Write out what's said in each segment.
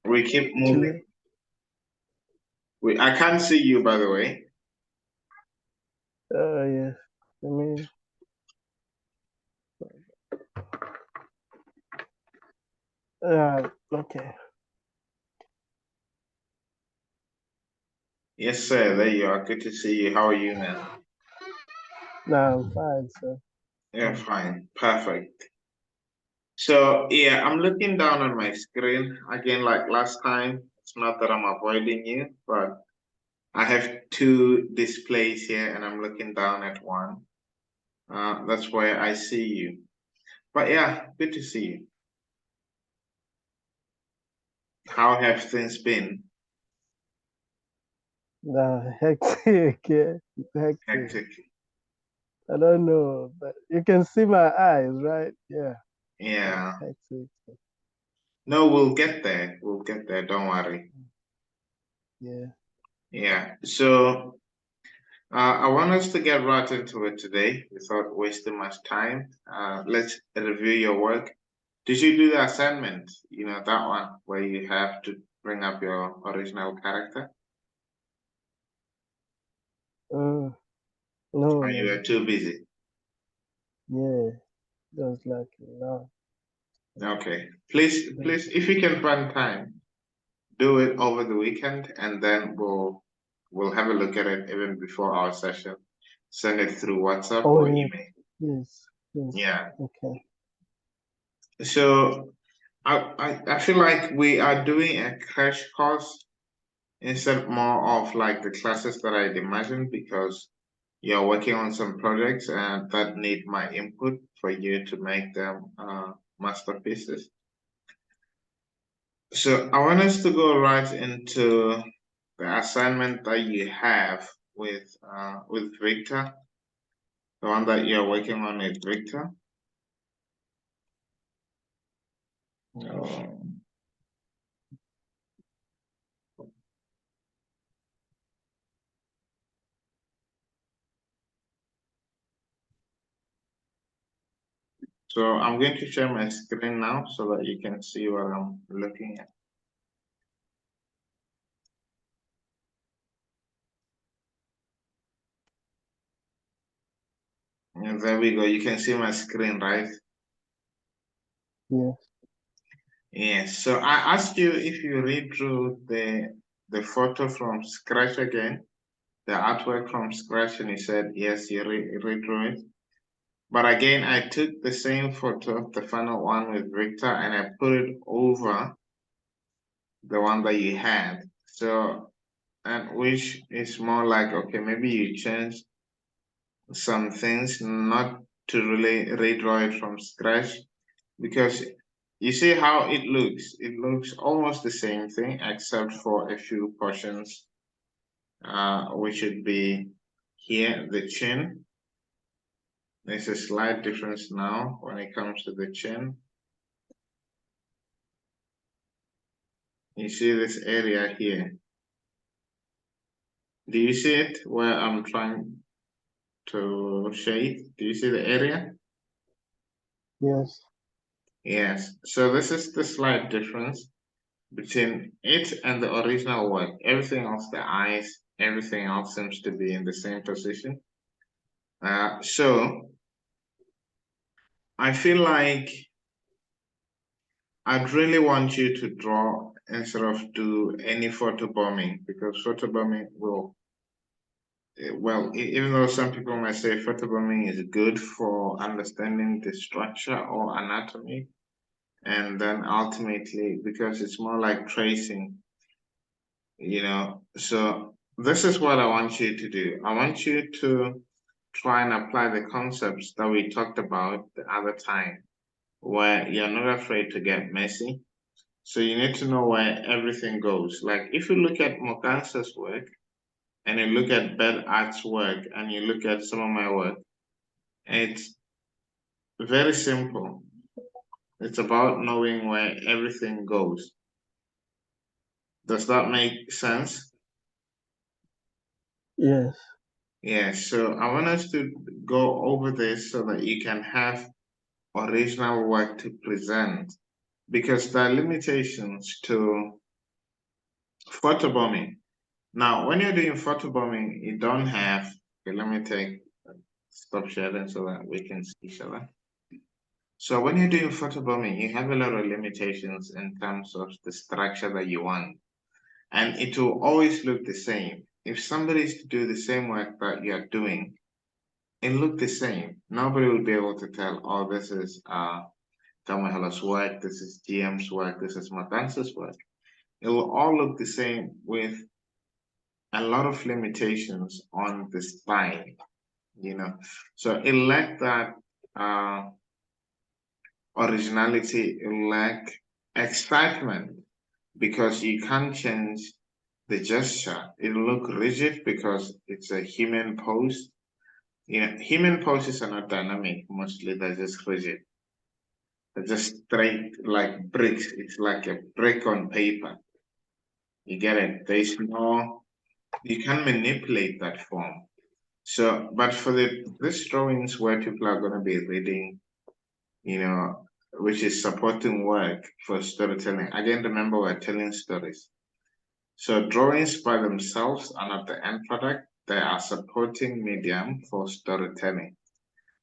We keep moving. I can't see you, by the way. Yes. I mean, okay. Yes, sir. There you are. Good to see you. How are you now? No, I'm fine, sir. Yeah, fine. Perfect. So, yeah, I'm looking down on my screen again, like last time. It's not that I'm avoiding you, but I have two displays here and I'm looking down at one. That's where I see you. But yeah, good to see you. How have things been? Hectic, yeah. Hectic. Hectic. I don't know, but you can see my eyes, right? Yeah. Yeah. Hectic. No, we'll get there. We'll get there. Don't worry. Yeah. Yeah. So I want us to get right into it today without wasting much time. Let's review your work. Did you do the assignment? You know, that one where you have to bring up your original character? No, Or you were no. too busy? Yeah. Just like now. Okay. Please, if you can find time, do it over the weekend and then we'll have a look at it even before our session. Send it through WhatsApp Oh, or yeah. email. Yes. Yes. Yeah. Okay. So I feel like we are doing a crash course instead more of like the classes that I'd imagined because you're working on some projects that need my input for you to make them masterpieces. So I want us to go right into the assignment that you have with Victor, the one that you're working on with Victor. Um, so I'm going to share my screen now so that you can see what I'm looking at. And there we go. You can see my screen, right? Yes. Yes. So I asked you if you read through the photo from scratch again, the artwork from scratch, and you said yes, you read through it. But again, I took the same photo, the final one with Victor, and I put it over the one that you had. So, and which is more like, okay, maybe you changed some things, not to really redraw it from scratch, because you see how it looks. It looks almost the same thing, except for a few portions, which would be here, the chin. There's a slight difference now when it comes to the chin. You see this area here. Do you see it where I'm trying to shade? Do you see the area? Yes. Yes. So this is the slight difference between it and the original work. Everything else, the eyes, everything else seems to be in the same position. So I feel like I'd really want you to draw instead of do any photo bombing because photo bombing will, well, even though some people might say photo bombing is good for understanding the structure or anatomy, and then ultimately because it's more like tracing, so this is what I want you to do. I want you to try and apply the concepts that we talked about the other time, where you're not afraid to get messy. So you need to know where everything goes. Like if you look at Mokansa's work and you look at Bed Art's work and you look at some of my work, it's very simple. It's about knowing where everything goes. Does that make sense? Yes. Yeah, so I want us to go over this so that you can have original work to present because there are limitations to Photobombing. Now, when you're doing photobombing, you don't have, okay, let me stop sharing so that we can see each other. So when you're doing photobombing, you have a lot of limitations in terms of the structure that you want. And it will always look the same. If somebody is to do the same work that you're doing, it look the same. Nobody will be able to tell, oh, this is Kamohelo's work, this is GM's work, this is Matanza's work. It will all look the same with a lot of limitations on the style, So it lacked that originality, it lacked excitement because you can't change the gesture. It'll look rigid because it's a human pose. Human poses are not dynamic, mostly they're just rigid. They're just straight like bricks. It's like a brick on paper. You get it? You can manipulate that form. So, but for these drawings where people are going to be reading, which is supporting work for storytelling. Again, remember we're telling stories. So drawings by themselves are not the end product. They are supporting medium for storytelling.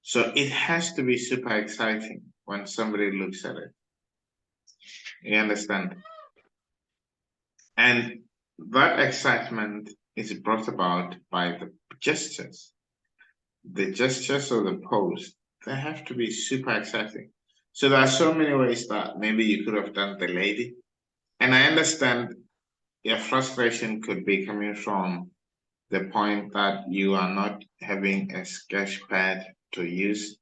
So it has to be super exciting when somebody looks at it. You understand? And that excitement is brought about by the gestures. The gestures of the pose, they have to be super exciting. So there are so many ways that maybe you could have done the lady. And I understand your frustration could be coming from the point that you are not having a sketch pad to use.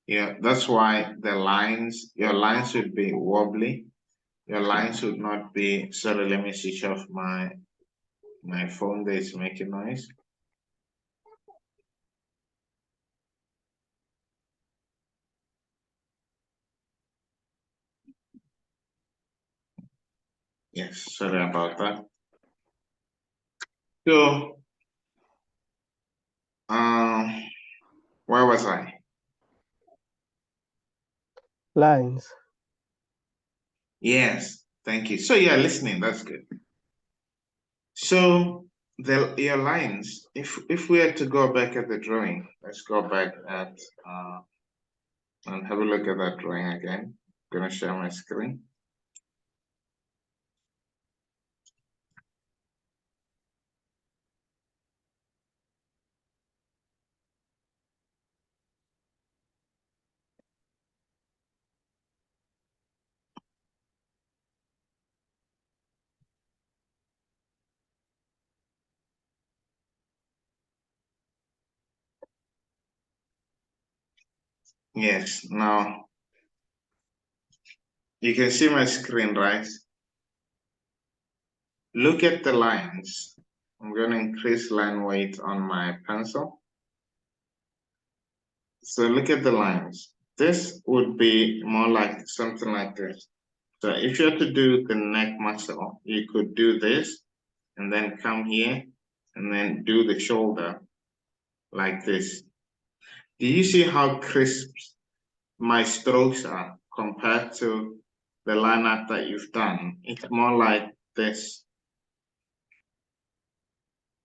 That's why your lines would be wobbly. Your lines would not be, sorry, let me switch off my phone that is making noise. Yes, sorry about that. So, where was I? Lines. Yes, thank you. So you're listening, that's good. So your lines, if we had to go back at the drawing, let's go back at and have a look at that drawing again. I'm gonna share my screen. Yes, now you can see my screen, right? Look at the lines. I'm gonna increase line weight on my pencil. So look at the lines. This would be more like something like this. So if you had to do the neck muscle, you could do this and then come here and then do the shoulder like this. Do you see how crisp my strokes are compared to the line art that you've done? It's more like this.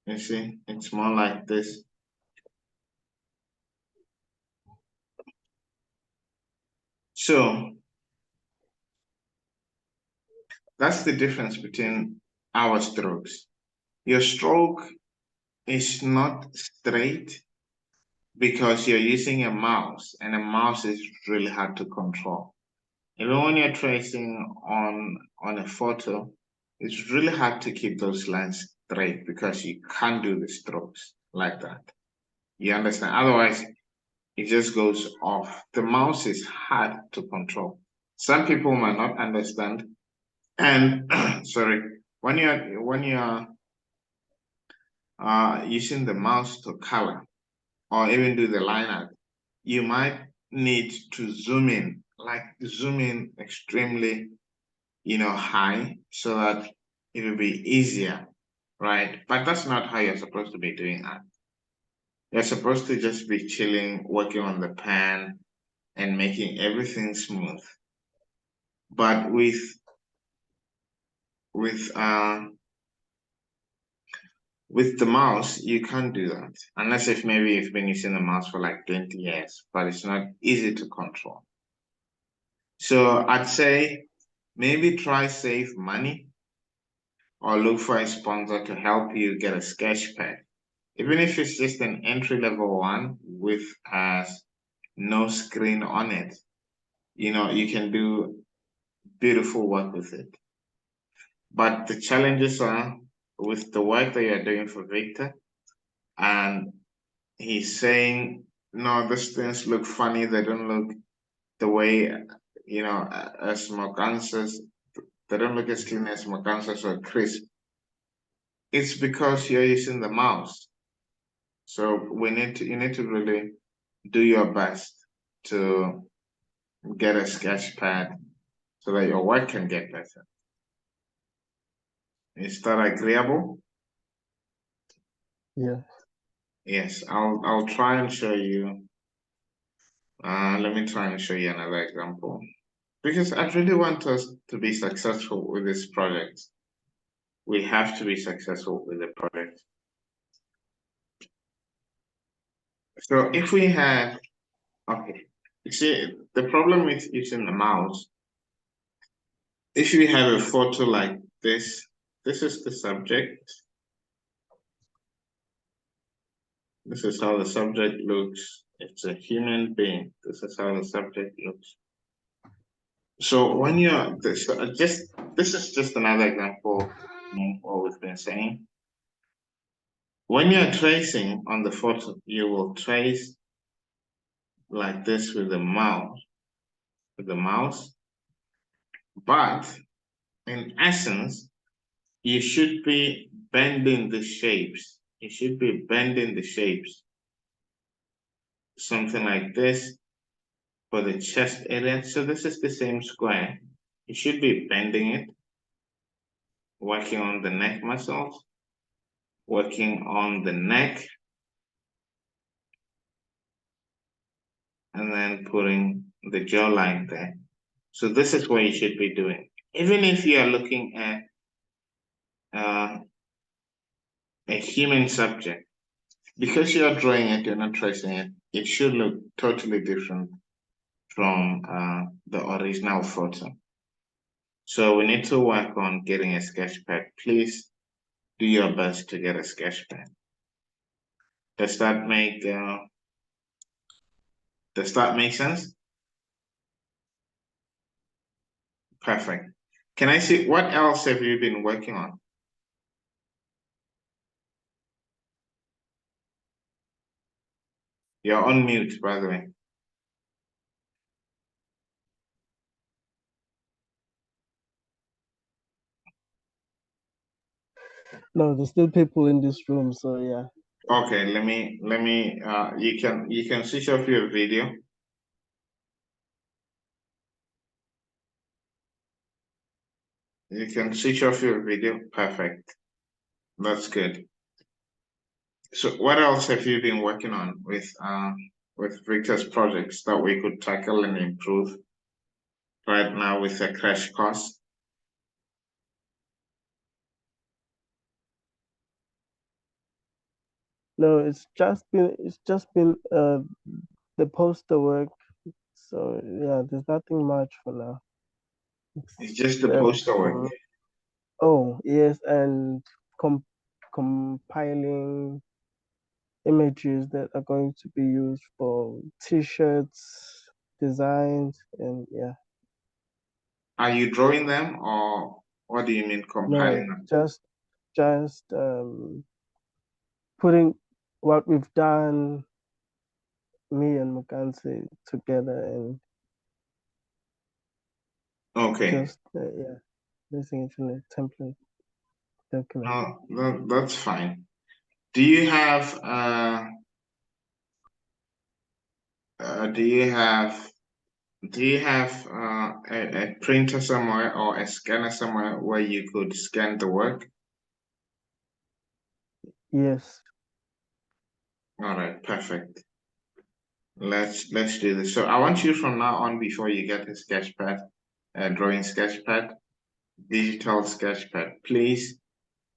You see, it's more like this. So that's the difference between our strokes. Your stroke is not straight because you're using a mouse, and a mouse is really hard to control. Even when you're tracing on a photo, it's really hard to keep those lines straight because you can't do the strokes like that. You understand? Otherwise, it just goes off. The mouse is hard to control. Some people might not understand. And sorry, when you're using the mouse to color or even do the line art, you might need to zoom in, like zoom in extremely, high so that it will be easier, right? But that's not how you're supposed to be doing art. You're supposed to just be chilling, working on the pen and making everything smooth. But with With the mouse, you can't do that. Unless if maybe you've been using the mouse for like 20 years, but it's not easy to control. So I'd say maybe try save money or look for a sponsor to help you get a sketch pad. Even if it's just an entry-level one with no screen on it, you can do beautiful work with it. But the challenges are with the work that you're doing for Victor, and he's saying, no, these things look funny. They don't look the way, as Mogansa's, they don't look as clean as Mogansa's or crisp. It's because you're using the mouse. So you need to really do your best to get a sketch pad so that your work can get better. Is that agreeable? Yeah. Yes, I'll try and show you. Let me try and show you another example because I really want us to be successful with this project. We have to be successful with the project. So if we have, okay, you see, the problem with using the mouse, if you have a photo like this is the subject. This is how the subject looks. It's a human being. This is how the subject looks. So when you're this, this is just another example of what we've been saying. When you're tracing on the photo, you will trace like this with the mouse. But in essence, you should be bending the shapes. You should be bending the shapes. Something like this for the chest area. So this is the same square. You should be bending it, working on the neck muscles, working on the neck, and then putting the jawline there. So this is what you should be doing. Even if you are looking at a human subject, because you're drawing it, you're not tracing it, it should look totally different from the original photo. So we need to work on getting a sketch pad. Please do your best to get a sketch pad. Does that make sense? Perfect. Can I see what else have you been working on? You're on mute, by the way. No, there's still people in this room, so yeah. Okay, let me you can switch off your video. You can switch off your video. Perfect. That's good. So what else have you been working on with Victor's projects that we could tackle and improve right now with a crash course? No, it's just been the poster work. So yeah, there's nothing much for now. It's just the Except poster work. for, oh yes, and compiling images that are going to be used for t-shirts, designs, and yeah. Are you drawing them or what do you mean compiling No, them? just putting what we've done, me and Mukansi together, and Okay. just yeah, placing it in a template document. That's fine. Do you have do you have a printer somewhere or a scanner somewhere where you could scan the work? Yes. All right, perfect. Let's do this. So I want you from now on, before you get a sketchpad, a drawing sketchpad, digital sketchpad, please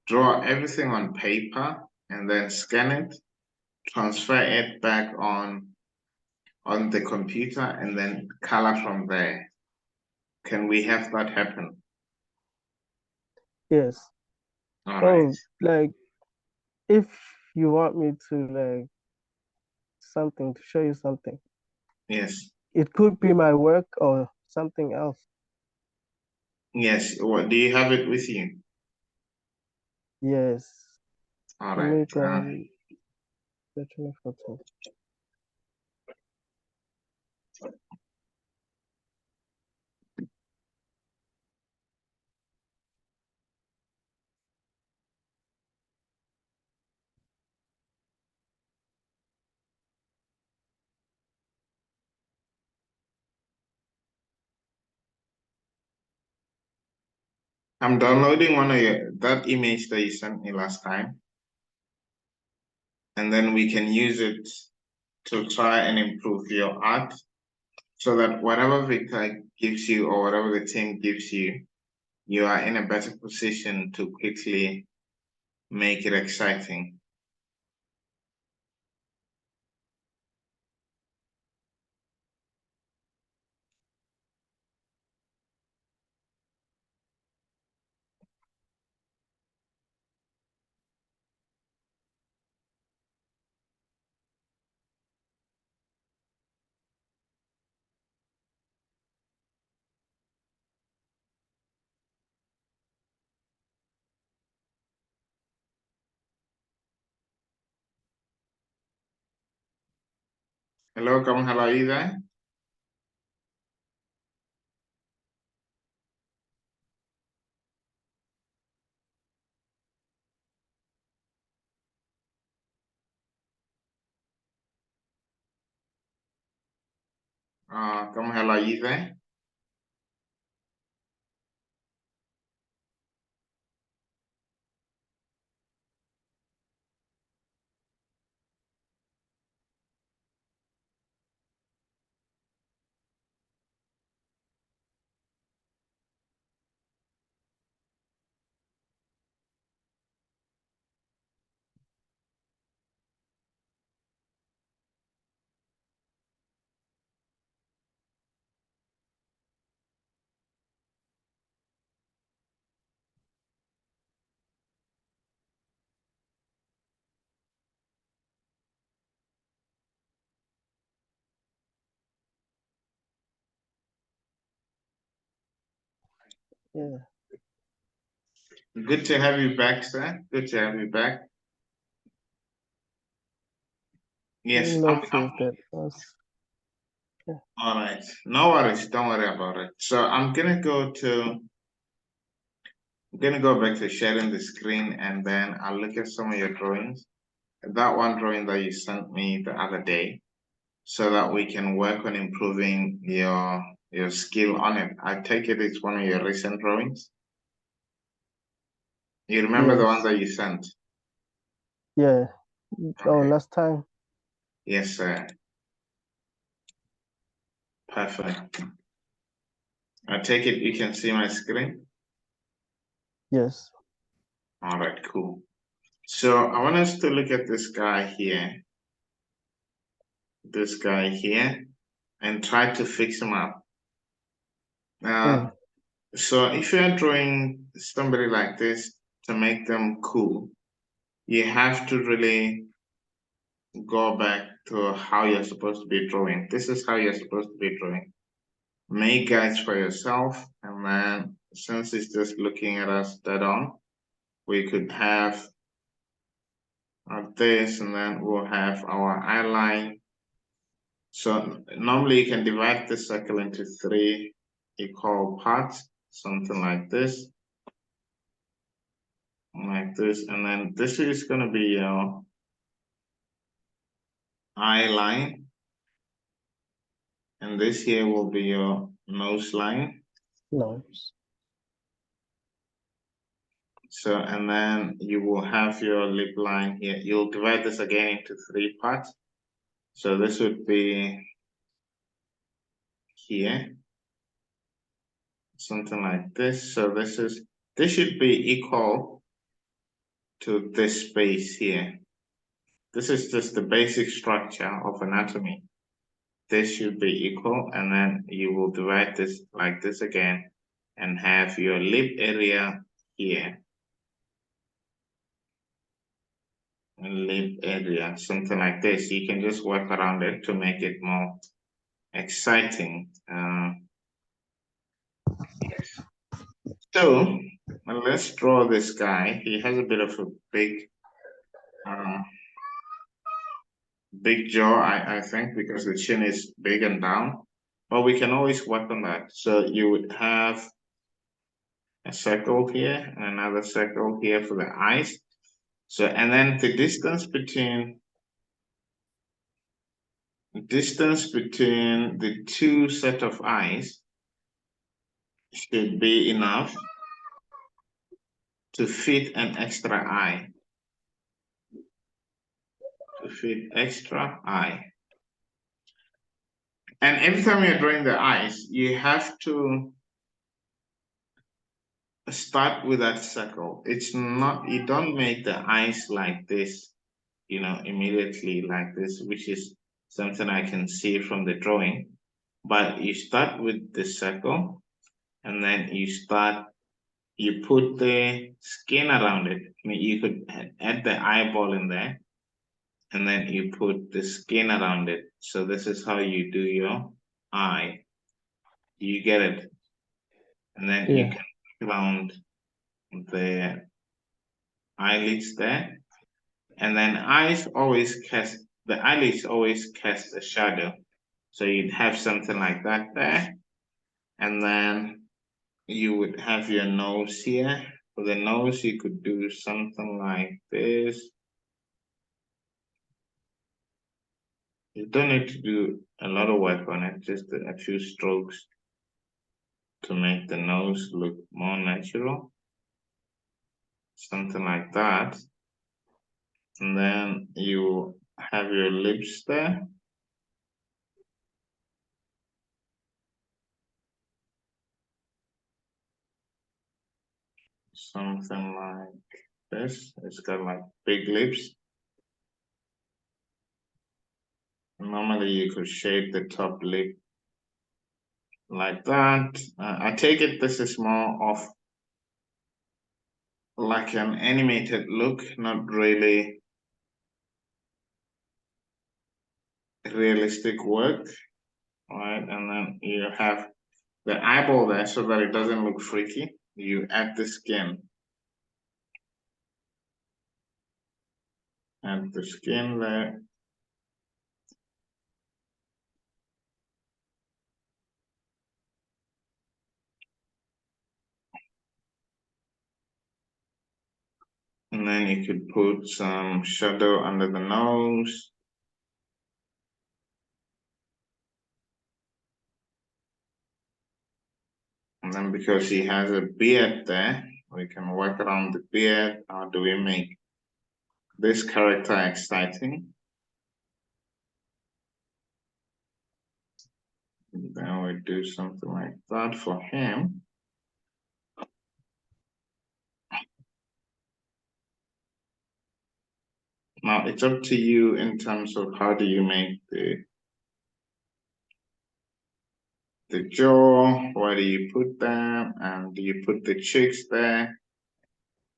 draw everything on paper, and then scan it, transfer it back on the computer, and then color from there. Can we have that happen? Yes. All right. Oh, like if you want me to like something to show you something, Yes. it could be my work or something else. Yes. What do you have it with you? Yes. All Let right. me go and get your photo. I'm downloading one of that image that you sent me last time, and then we can use it to try and improve your art so that whatever Victor gives you or whatever the team gives you, you are in a better position to quickly make it exciting. Hello, Kamohelo, are you there? Kamohelo, are you there? Yeah. Good to have you back, sir. Good to have you back. Yes, Notice that was all right. No worries. Don't worry about it. So I'm gonna go back to sharing the screen, and then I'll look at some of your drawings. That one drawing that you sent me the other day, so that we can work on improving your skill on it. I take it it's one of your recent drawings. You remember the one yes. that you sent? Yeah. Oh, Okay. last time. Yes, sir. Perfect. I take it you can see my screen. Yes. All right, cool. So I want us to look at this guy here, and try to fix him up. Mm. So if you're drawing somebody like this to make them cool, you have to really go back to how you're supposed to be drawing. This is how you're supposed to be drawing. Make guides for yourself, and then since it's just looking at us dead on, we could have this, and then we'll have our eye line. So normally you can divide the circle into 3 equal parts, something like this, and then this is going to be your eye line, and this here will be your nose line. Nice. So, and then you will have your lip line here. You'll divide this again into 3 parts. So this would be here, something like this. So this should be equal to this space here. This is just the basic structure of anatomy. This should be equal, and then you will divide this like this again and have your lip area here. Lip area, something like this. You can just work around it to make it more exciting. So let's draw this guy. He has a bit of a big jaw, I think, because the chin is big and down. But we can always work on that. So you would have a circle here and another circle here for the eyes. So, and then the distance between the two set of eyes should be enough to fit an extra eye. To fit extra eye. And every time you're drawing the eyes, you have to start with that circle. It's not, you don't make the eyes like this, immediately like this, which is something I can see from the drawing. But you start with the circle, and then you put the skin around it. I mean, you could add the eyeball in there, and then you put the skin around it. So this is how you do your eye. You get it? And then you can round the eyelids there. And then the eyelids always cast a shadow. So you'd have something like that there. And then you would have your nose here. For the nose, you could do something like this. You don't need to do a lot of work on it, just a few strokes to make the nose look more natural. Something like that. And then you have your lips there. Something like this. It's got like big lips. Normally you could shape the top lip like that. I take it this is more of like an animated look, not really realistic work, right? And then you have the eyeball there so that it doesn't look freaky. You add the skin. Add the skin there. And then you could put some shadow under the nose. And then because he has a beard there, we can work around the beard. How do we make this character exciting? And then we do something like that for him. Now it's up to you in terms of how do you make the jaw, where do you put them, and do you put the cheeks there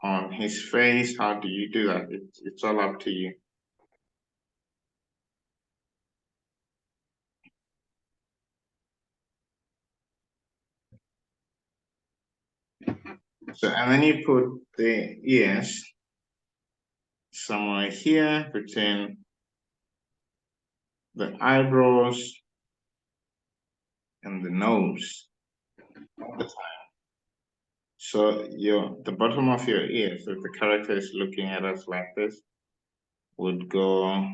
on his face? How do you do that? It's all up to you. So, and then you put the ears somewhere here between the eyebrows and the nose. So the bottom of your ear, so if the character is looking at us like this, would go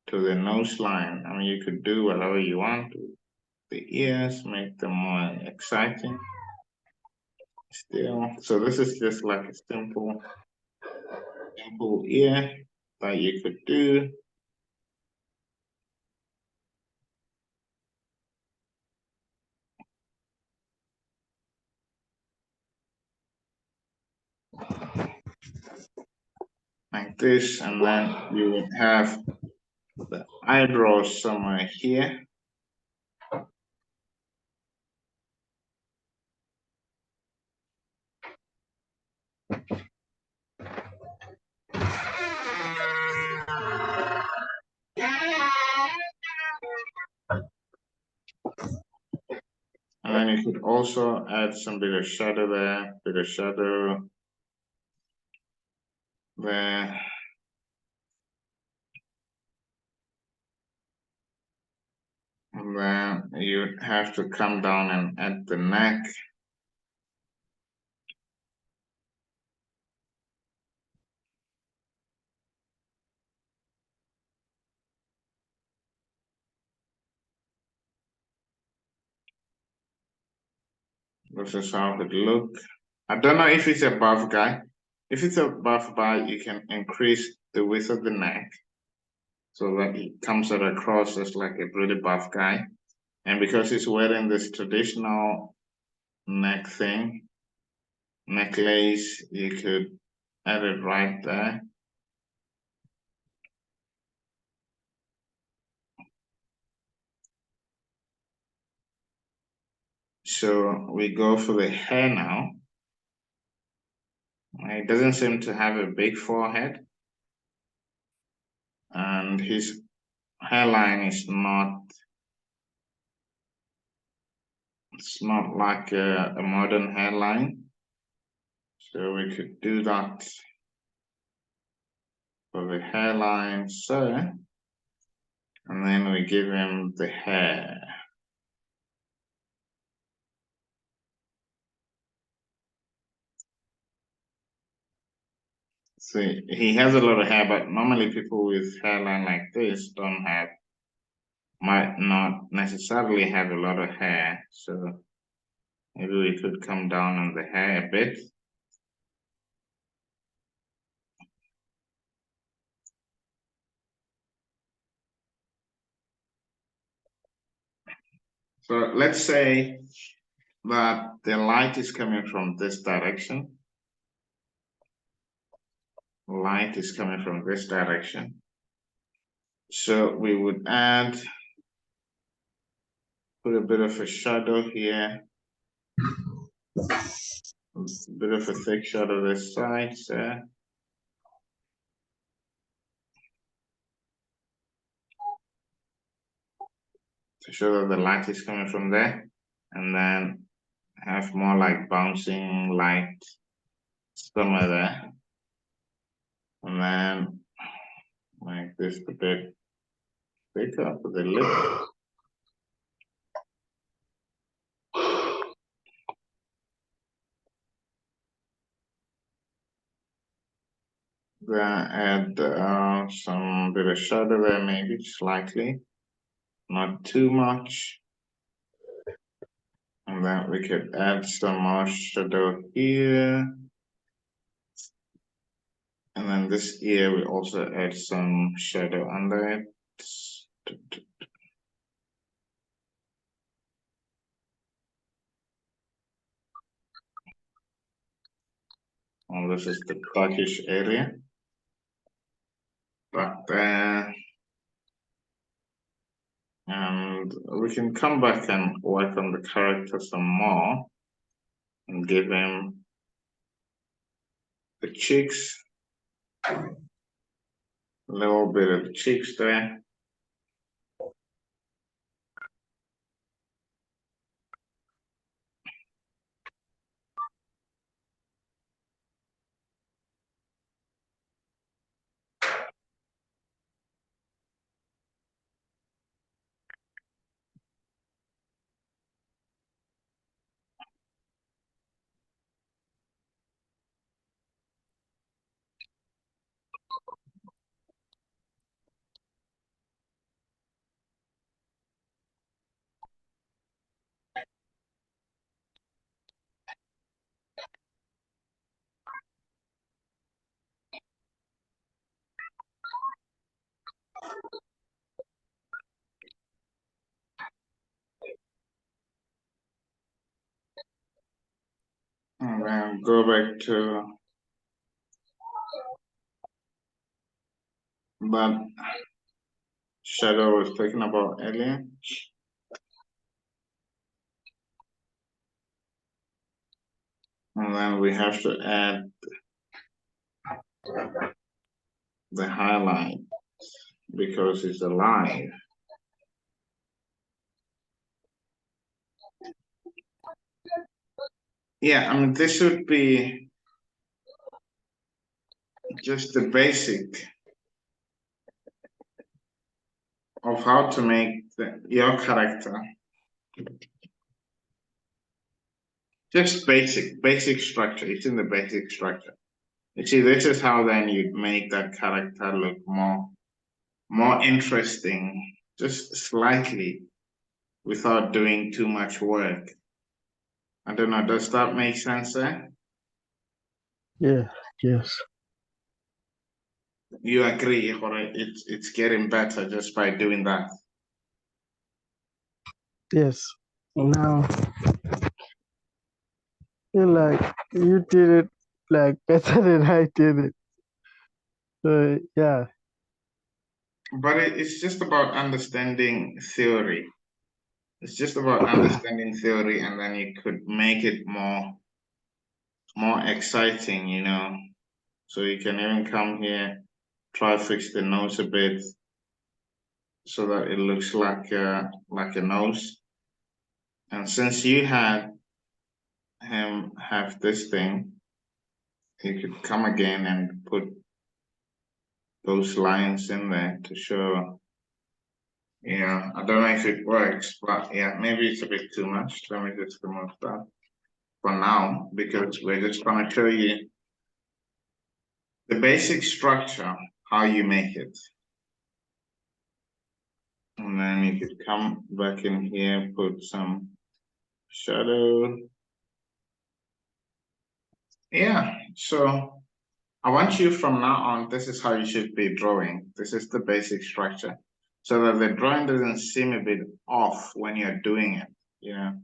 to the nose line. I mean, you could do whatever you want to the ears, make them more exciting. Still, so this is just like a simple ear that you could do. like this, and then you would have the eyebrows somewhere here. And then you could also add some bit of shadow there, bit of shadow there. And then you have to come down and add the neck. This is how it look. I don't know if it's a buff guy. If it's a buff guy, you can increase the width of the neck so that it comes out across as like a really buff guy. And because he's wearing this traditional neck thing, necklace, you could add it right there. So we go for the hair now. It doesn't seem to have a big forehead, and his hairline is not, it's not like a modern hairline. So we could do that for the hairline, so, and then we give him the hair. See, he has a lot of hair, but normally people with hairline like this don't have, might not necessarily have a lot of hair. So maybe we could come down on the hair a bit. So let's say that the light is coming from this direction. Light is coming from this direction. So we would add, put a bit of a shadow here, a bit of a thick shadow this side, so. To show that the light is coming from there, and then have more like bouncing light somewhere there. And then like this a bit thicker for the lip. Then add some bit of shadow there, maybe slightly, not too much. And then we could add some more shadow here. And then this ear, we also add some shadow under it. And this is the crotchish area. But and we can come back and work on the character some more and give him the cheeks, a little bit of the cheeks there. And then go back to that Shadow was talking about earlier. And then we have to add the highlight because it's alive. Yeah, I mean, this should be just the basic of how to make your character. Just basic structure. It's in the basic structure. You see, this is how then you make that character look more interesting, just slightly, without doing too much work. I don't know, does that make sense there? Yeah, yes. You agree, or it's getting better just by doing that? Yes. Now, feel like you did it like better than I did it. So yeah, But it's just about understanding theory. It's just about understanding theory, and then you could make it more exciting, you know. So you can even come here, try fix the nose a bit so that it looks like a nose. And since you had him have this thing, you could come again and put those lines in there to show. Yeah, I don't know if it works, but yeah, maybe it's a bit too much. Let me just remove that for now because we're just going to show you the basic structure, how you make it. And then you could come back in here, put some shadow. Yeah, so I want you from now on, this is how you should be drawing. This is the basic structure. So that the drawing doesn't seem a bit off when you're doing it, you know.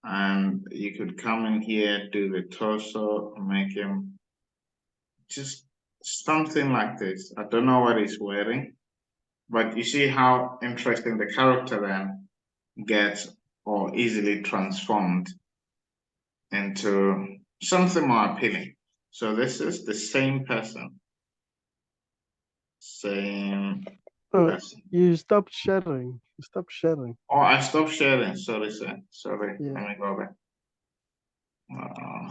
And you could come in here, do the torso, make him just something like this. I don't know what he's wearing, but you see how interesting the character then gets or easily transformed into something more appealing. So this is the same person, same person. you stopped sharing. You stopped sharing. Oh, I stopped sharing. Sorry, sir. Sorry. Yeah. Let me go back.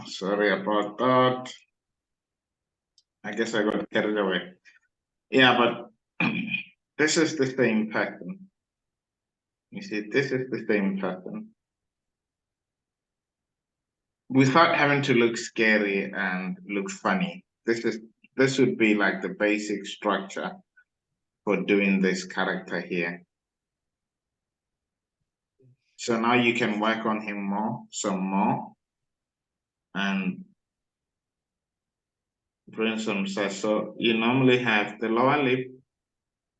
Sorry about that. I guess I got carried away. Yeah, but this is the same pattern. You see, this is the same pattern. Without having to look scary and look funny. This would be like the basic structure for doing this character here. So now you can work on him some more, and bring some size. So you normally have the lower lip,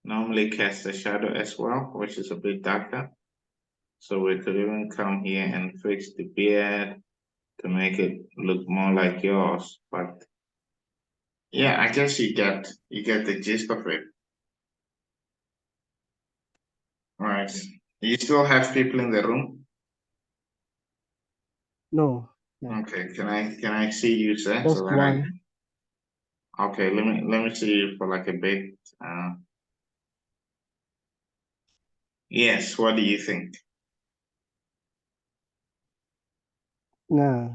normally cast a shadow as well, which is a bit darker. So we could even come here and fix the beard to make it look more like yours. But yeah, I guess you get the gist of it. All right. You still have people in the room? No. Yeah. Okay, can I see you, sir? So Just that I one. can. Okay, let me see you for like a bit. Yes, what do you think? Nah.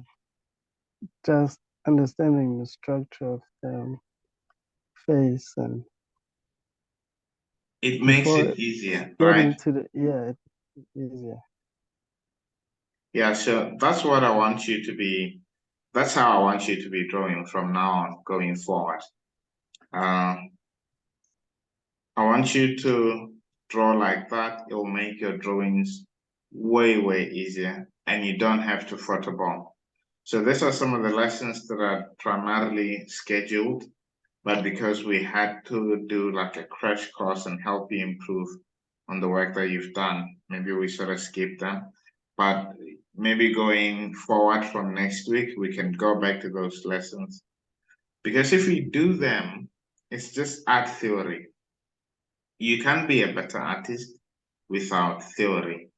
Just understanding the structure of the face and It makes before it easier, right? getting to the yeah, it's easier. Yeah, so that's what I want you to be. That's how I want you to be drawing from now on going forward. Uh, I want you to draw like that. It'll make your drawings way easier and you don't have to photobomb. So these are some of the lessons that are primarily scheduled, but because we had to do like a crash course and help you improve on the work that you've done, maybe we sort of skip them. But maybe going forward from next week, we can go back to those lessons. Because if we do them, it's just art theory. you can be a better artist without theory.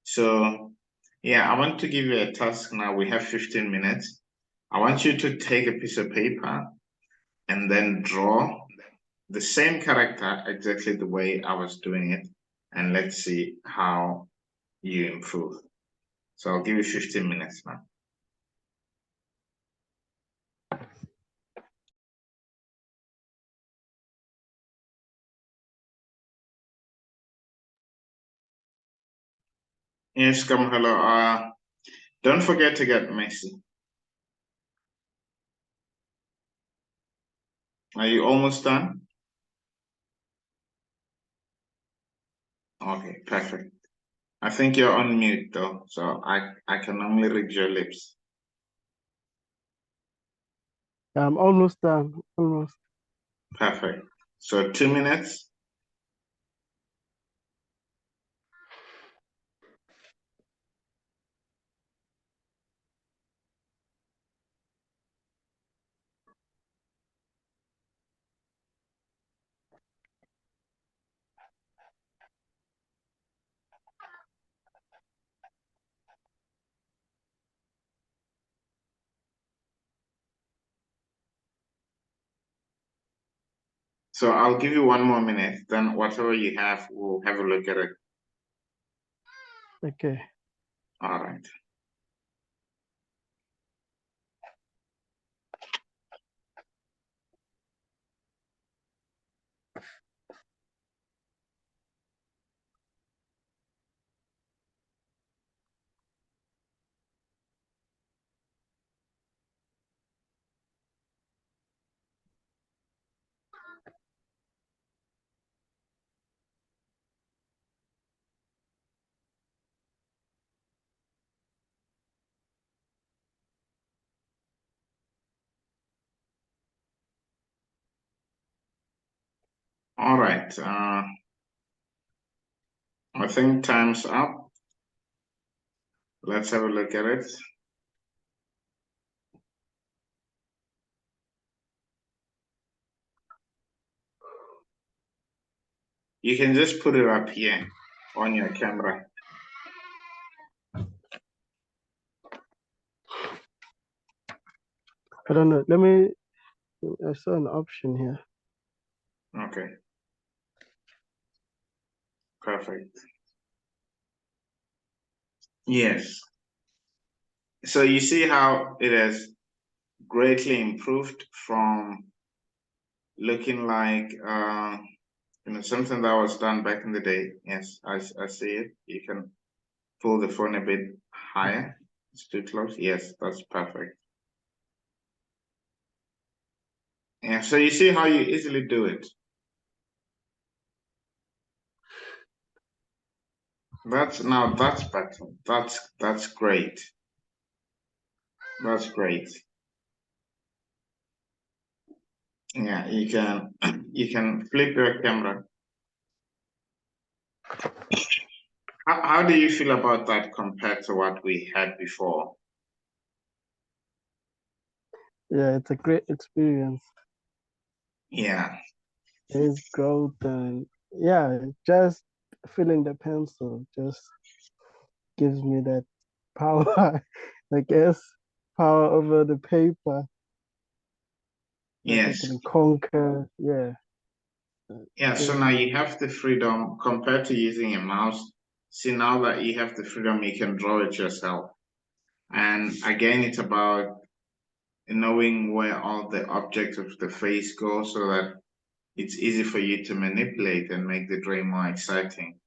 So yeah, I want to give you a task now. We have 15 minutes. I want you to take a piece of paper and then draw the same character exactly the way I was doing it. And let's see how you improve. So I'll give you 15 minutes now. Yes, Kamohelo. Don't forget to get messy. Are you almost done? Okay, perfect. I think you're on mute though, so I can only read your lips. I'm almost done. Almost. Perfect. So 2 minutes. So I'll give you 1 more minute, then whatever you have, we'll have a look at it. Okay. All right. All right. I think time's up. Let's have a look at it. You can just put it up here on your camera. I don't know. I saw an option here. Okay. Perfect. Yes. So you see how it has greatly improved from looking like something that was done back in the day. Yes, I see it. You can pull the phone a bit higher. It's too close. Yes, that's perfect. Yeah, so you see how you easily do it. That's better. That's great. That's great. Yeah, you can you can flip your camera. How do you feel about that compared to what we had before? Yeah, it's a great experience. Yeah. There's growth and yeah, just feeling the pencil just gives me that power, I guess, power over the paper that I Yes. can conquer. Yeah. Yeah, so now you have the freedom compared to using a mouse. See, now that you have the freedom, you can draw it yourself. And again, it's about knowing where all the objects of the face go so that it's easy for you to manipulate and make the drawing more exciting.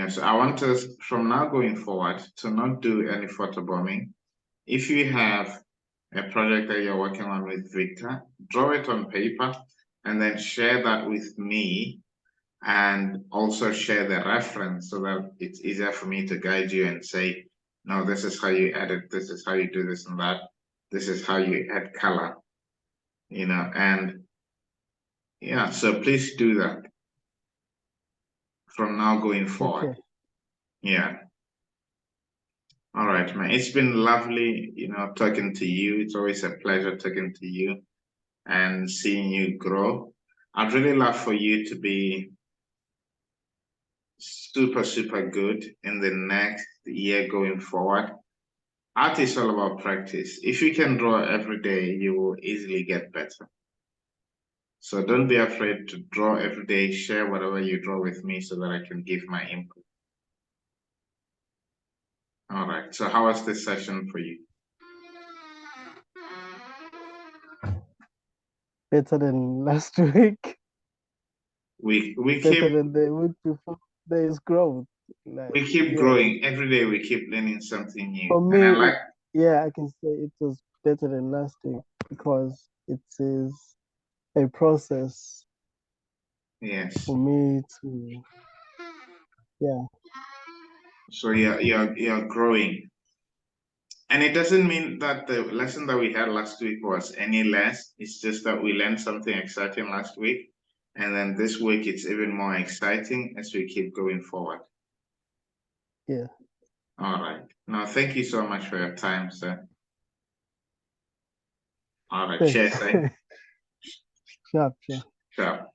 So I want us from now going forward to not do any photobombing. If you have a project that you're working on with Victor, draw it on paper and then share that with me and also share the reference so that it's easier for me to guide you and say, no, this is how you edit, this is how you do this and that, this is how you add color, and yeah, so please do that from now going forward. Okay. Yeah. All right, man. It's been lovely, talking to you. It's always a pleasure talking to you and seeing you grow. I'd really love for you to be super, super good in the next year going forward. Art is all about practice. If you can draw every day, you will easily get better. So don't be afraid to draw every day, share whatever you draw with me so that I can give my input. All right, so how was this session for you? Better than last week. We Better keep than the week before. There is growth. Like, we keep yeah. growing every day. We keep learning something new, For and I me, like. yeah, I can say it was better than last week because it is a process Yes. for me to, yeah. So you're growing. And it doesn't mean that the lesson that we had last week was any less. It's just that we learned something exciting last week. And then this week it's even more exciting as we keep going forward. Yeah. All right. Now, thank you so much for your time, sir. All right. Thanks. Cheers, eh? Sure, sure. Sure.